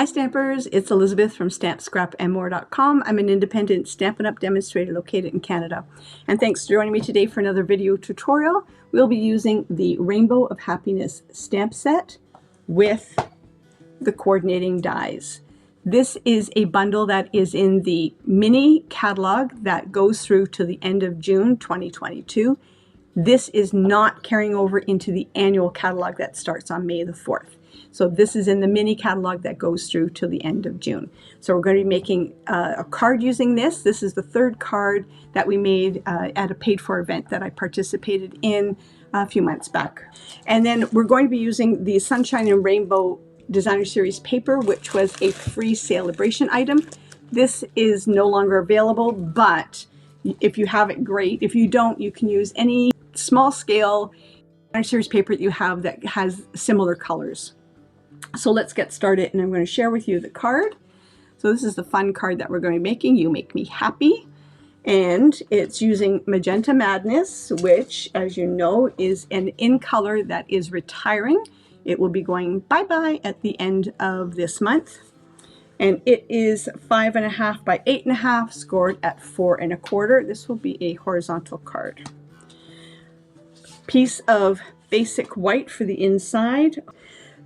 Hi Stampers, it's Elizabeth from StampScrapAndMore.com. I'm an independent Stampin' Up! Demonstrator located in Canada. And thanks for joining me today for another video tutorial. We'll be using the Rainbow of Happiness stamp set with the coordinating dies. This is a bundle that is in the mini catalog that goes through to the end of June 2022. This is not carrying over into the annual catalog that starts on May the 4th. So this is in the mini catalog that goes through to the end of June. So we're going to be making a card using this. This is the third card that we made at a paid-for event that I participated in a few months back. And then we're going to be using the Sunshine and Rainbow Designer Series paper, which was a free celebration item. This is no longer available, but if you have it, great. If you don't, you can use any small scale Designer Series paper that you have that has similar colors. So let's get started, and I'm going to share with you the card. So this is the fun card that we're going to be making, You Make Me Happy. And it's using Magenta Madness, which, as you know, is an in color that is retiring. It will be going bye-bye at the end of this month. And it is 5.5 by 8.5, scored at 4 1/4. This will be a horizontal card. Piece of basic white for the inside.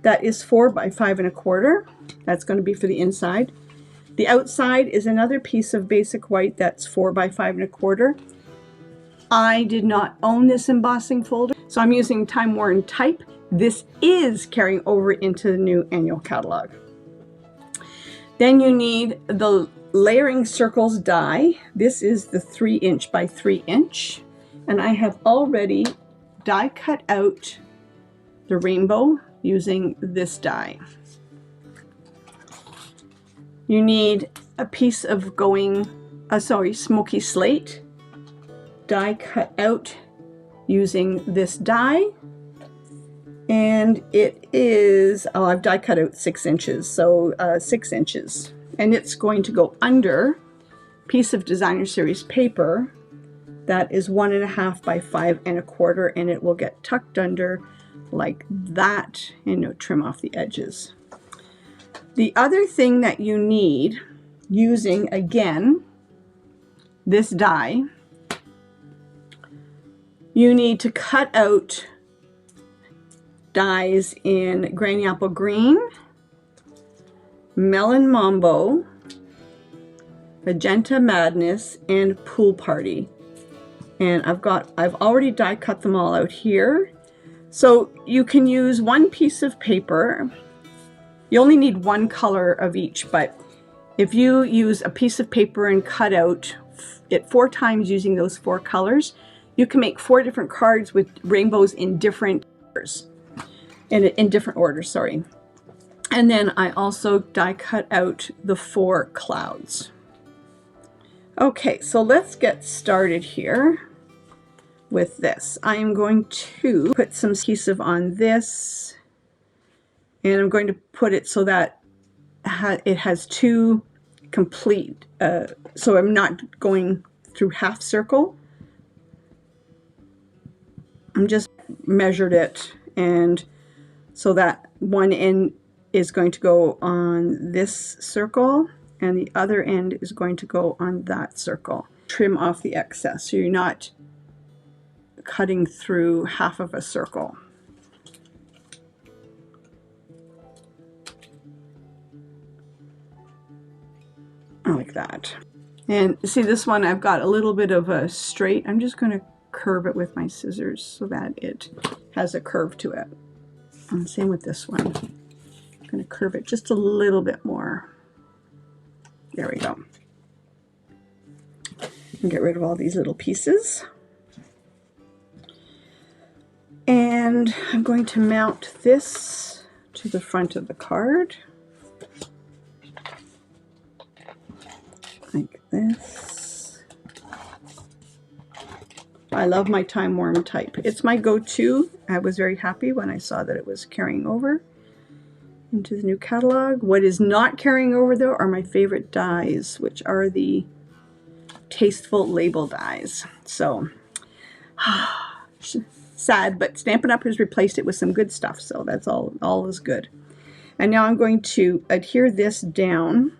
That is 4 by 5 1/4. That's going to be for the inside. The outside is another piece of basic white that's 4 by 5 1/4. I did not own this embossing folder, so I'm using Time Worn type. This is carrying over into the new annual catalog. Then you need the layering circles die. This is the 3" by 3", and I have already die cut out the rainbow using this die. You need a piece of smoky slate, die cut out using this die, and it is, I've die cut out 6 inches, so 6 inches, and it's going to go under a piece of Designer Series paper that is 1.5 by 5 1/4, and it will get tucked under like that, and trim off the edges. The other thing that you need, using again this die, you need to cut out dies in Granny Apple Green, Melon Mambo, Magenta Madness, and Pool Party. And I've already die cut them all out here. So you can use one piece of paper. You only need one color of each, but if you use a piece of paper and cut out it 4 times using those 4 colors, you can make 4 different cards with rainbows in different colors, in different orders, sorry. And then I also die cut out the 4 clouds. Okay, so let's get started here with this. I am going to put some adhesive on this, and I'm going to put it so that it has 2 complete, so I'm not going through half circle. I'm just measured it, and so that one end is going to go on this circle and the other end is going to go on that circle. Trim off the excess so you're not cutting through half of a circle. Like that. And see, this one I've got a little bit of a straight. I'm just going to curve it with my scissors so that it has a curve to it. And same with this one. I'm going to curve it just a little bit more. There we go. And get rid of all these little pieces. And I'm going to mount this to the front of the card. Like this. I love my Time Worn type. It's my go-to. I was very happy when I saw that it was carrying over into the new catalog. What is not carrying over though are my favorite dies, which are the Tasteful Label dies. So sad, but Stampin' Up! Has replaced it with some good stuff, so that's all is good. And now I'm going to adhere this down.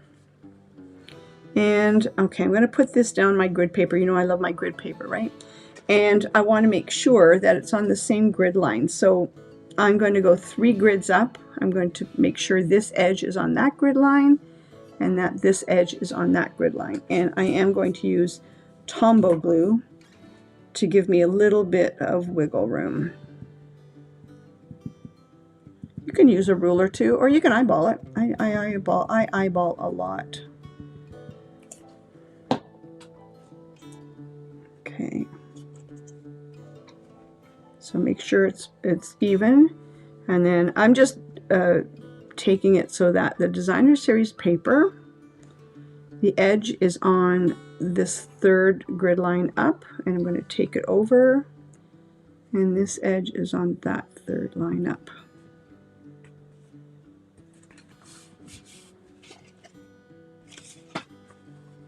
And okay, I'm going to put this down my grid paper. You know I love my grid paper, right? And I want to make sure that it's on the same grid line. So I'm going to go 3 grids up. I'm going to make sure this edge is on that grid line and that this edge is on that grid line. And I am going to use Tombow glue to give me a little bit of wiggle room. You can use a ruler too, or you can eyeball it. I eyeball a lot. Okay. So make sure it's even, and then I'm just taking it so that the designer series paper, the edge is on this 3rd grid line up, and I'm going to take it over, and this edge is on that 3rd line up.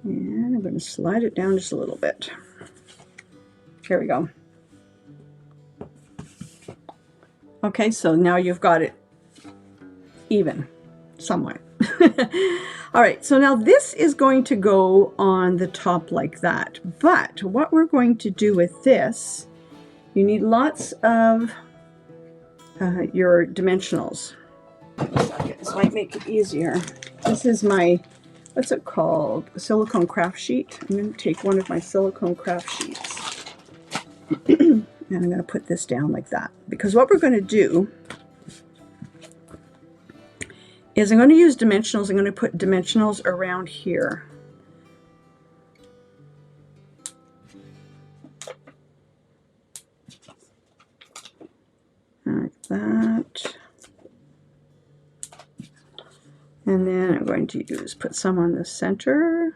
And I'm going to slide it down just a little bit. Here we go. Okay, so now you've got it even, somewhat. All right, so now this is going to go on the top like that. But what we're going to do with this, you need lots of your dimensionals. This might make it easier. This is my, what's it called? A silicone craft sheet. I'm going to take one of my silicone craft sheets. And I'm going to put this down like that. Because what we're going to do is I'm going to use dimensionals. I'm going to put dimensionals around here. Like that. And then I'm going to put some on the center.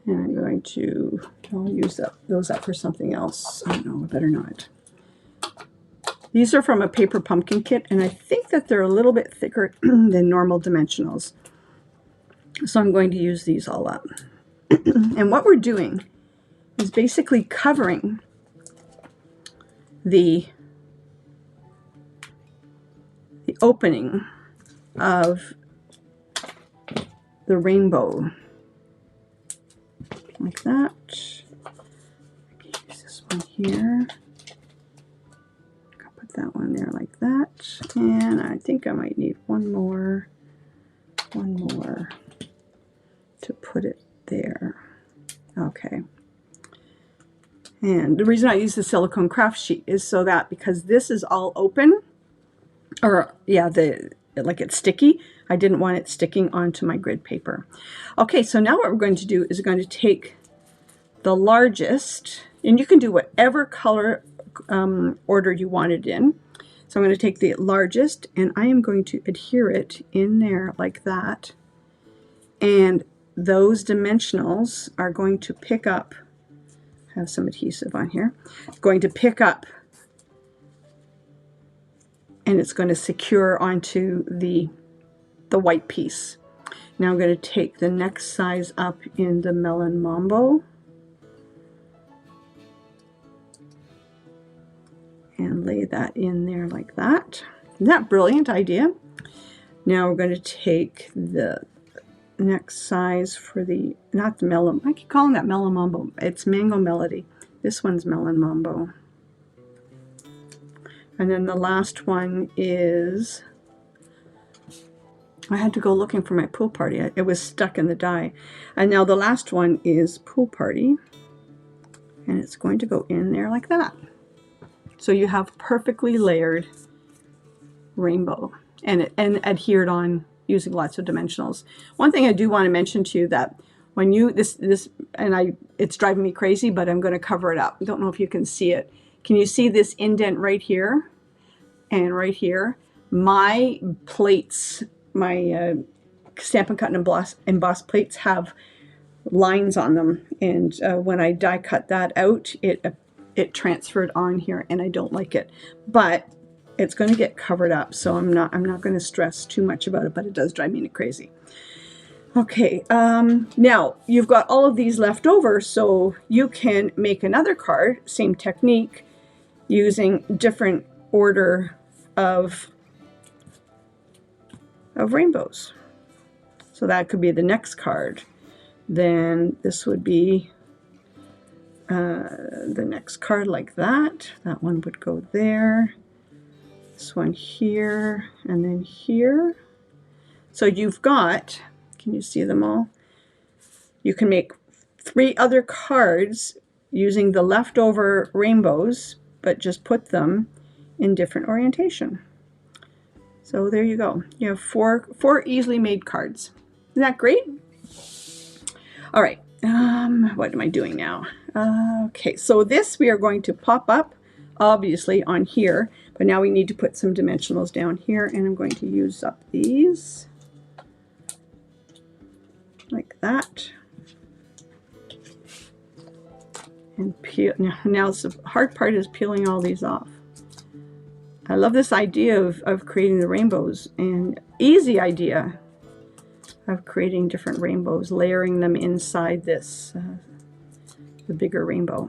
And I'm going to, I'll use those up for something else. I don't know, I better not. These are from a paper pumpkin kit, and I think that they're a little bit thicker than normal dimensionals. So I'm going to use these all up. And what we're doing is basically covering the opening of the rainbow. Like that. I can use this one here. I'll put that one there like that. And I think I might need one more to put it there. Okay. And the reason I use the silicone craft sheet is so that because this is all open, or yeah, like it's sticky, I didn't want it sticking onto my grid paper. Okay, so now what we're going to do is we're going to take the largest, and you can do whatever color order you want it in. So I'm going to take the largest, and I am going to adhere it in there like that. And those dimensionals are going to pick up, have some adhesive on here, going to pick up, and it's going to secure onto the white piece. Now I'm going to take the next size up in the Melon Mambo and lay that in there like that. Isn't that a brilliant idea? Now we're going to take the next size for the, not the Melon, I keep calling that Melon Mambo. It's Mango Melody. This one's Melon Mambo. And then the last one is, I had to go looking for my pool party. It was stuck in the die. And now the last one is Pool Party. And it's going to go in there like that. So you have perfectly layered rainbow and adhered on using lots of dimensionals. One thing I do want to mention to you that when you, it's driving me crazy, but I'm going to cover it up. I don't know if you can see it. Can you see this indent right here and right here? My plates, my Stampin' Cut and embossed plates have lines on them, and when I die cut that out, it transferred on here, and I don't like it. But it's going to get covered up, so I'm not going to stress too much about it, but it does drive me crazy. Okay, now you've got all of these left over, so you can make another card, same technique, using different order of rainbows. So that could be the next card. Then this would be the next card like that. That one would go there. This one here, and then here. So you've got, can you see them all? You can make 3 other cards using the leftover rainbows, but just put them in different orientation. So there you go. You have four easily made cards. Isn't that great? All right. What am I doing now? Okay, so this we are going to pop up, obviously, on here, but now we need to put some dimensionals down here, and I'm going to use up these like that. And peel. Now the hard part is peeling all these off. I love this idea of creating the rainbows, and easy idea of creating different rainbows, layering them inside this, the bigger rainbow.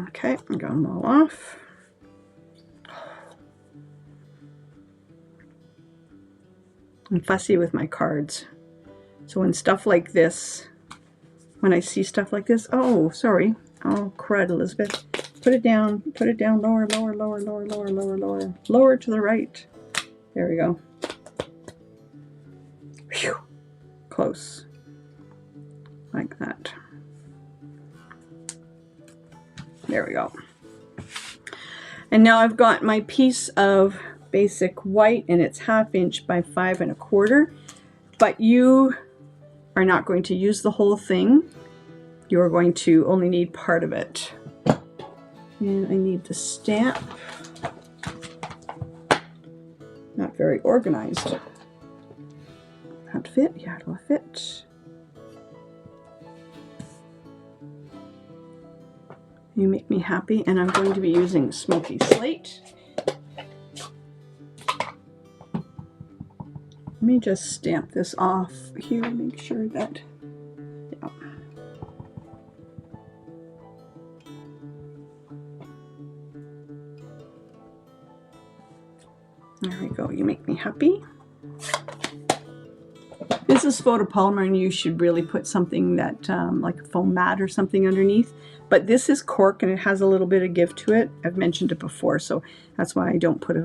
Okay, I got them all off. I'm fussy with my cards. So when stuff like this, when I see stuff like this, oh, sorry. Oh, crud, Elizabeth. Put it down, lower, lower, lower, lower, lower, lower, lower, lower to the right. There we go. Whew. Close. Like that. There we go. And now I've got my piece of basic white, and it's 1/2 inch by 5 1/4. But you are not going to use the whole thing. You're going to only need part of it. And I need the stamp. Not very organized. That fit? Yeah, it'll fit. You make me happy, and I'm going to be using Smoky Slate. Let me just stamp this off here, make sure that, yeah. There we go, you make me happy. This is photopolymer, and you should really put something that, like a foam mat or something underneath. But this is cork, and it has a little bit of give to it. I've mentioned it before, so that's why I don't put a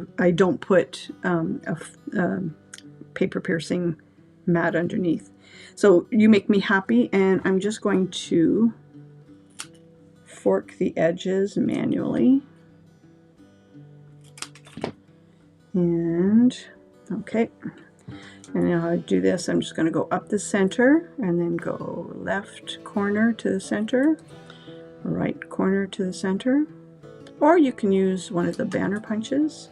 paper piercing mat underneath. So you make me happy, and I'm just going to fork the edges manually. And okay. And now I do this, I'm just going to go up the center and then go left corner to the center, right corner to the center, or you can use one of the banner punches.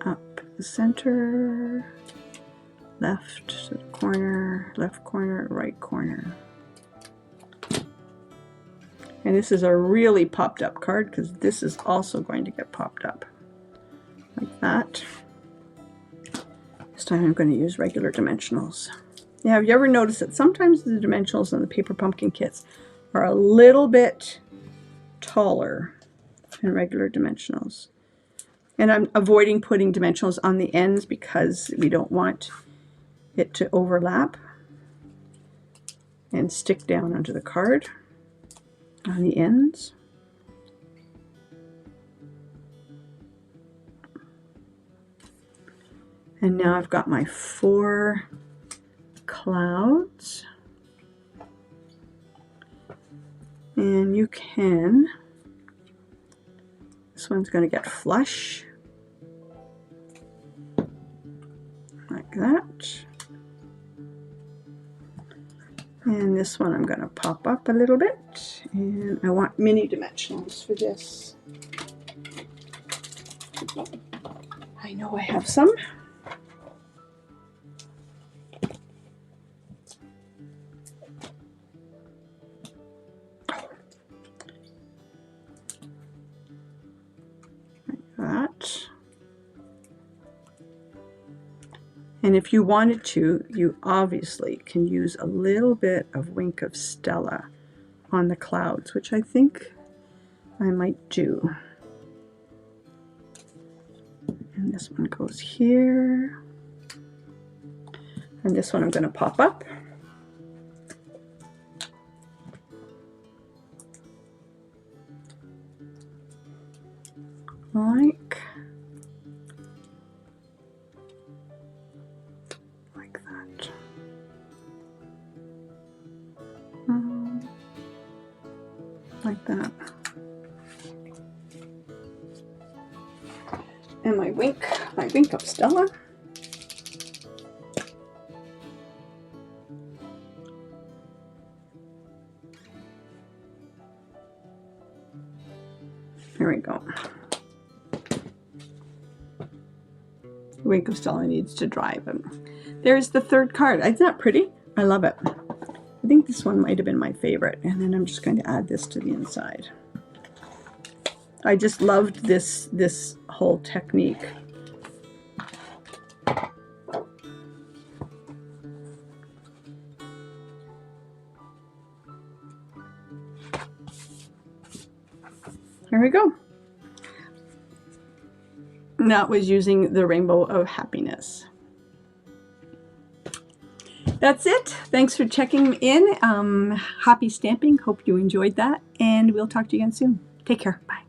Up the center, left to the corner, left corner, right corner. And this is a really popped up card because this is also going to get popped up like that. This time I'm going to use regular dimensionals. Yeah, have you ever noticed that sometimes the dimensionals in the paper pumpkin kits are a little bit taller than regular dimensionals? And I'm avoiding putting dimensionals on the ends because we don't want it to overlap and stick down onto the card on the ends. And now I've got my 4 clouds. And you can, this one's going to get flush, like that. And this one I'm going to pop up a little bit. And I want mini dimensionals for this. I know I have some. And if you wanted to, you obviously can use a little bit of Wink of Stella on the clouds, which I think I might do. And this one goes here. And this one I'm going to pop up. Like that. Like that. And my wink of Stella. There we go. The wink of Stella needs to dry, but there's the third card. Isn't that pretty? I love it. I think this one might have been my favorite. And then I'm just going to add this to the inside. I just loved this whole technique. Here we go. And that was using the Rainbow of Happiness. That's it. Thanks for checking in. Happy stamping. Hope you enjoyed that. And we'll talk to you again soon. Take care. Bye.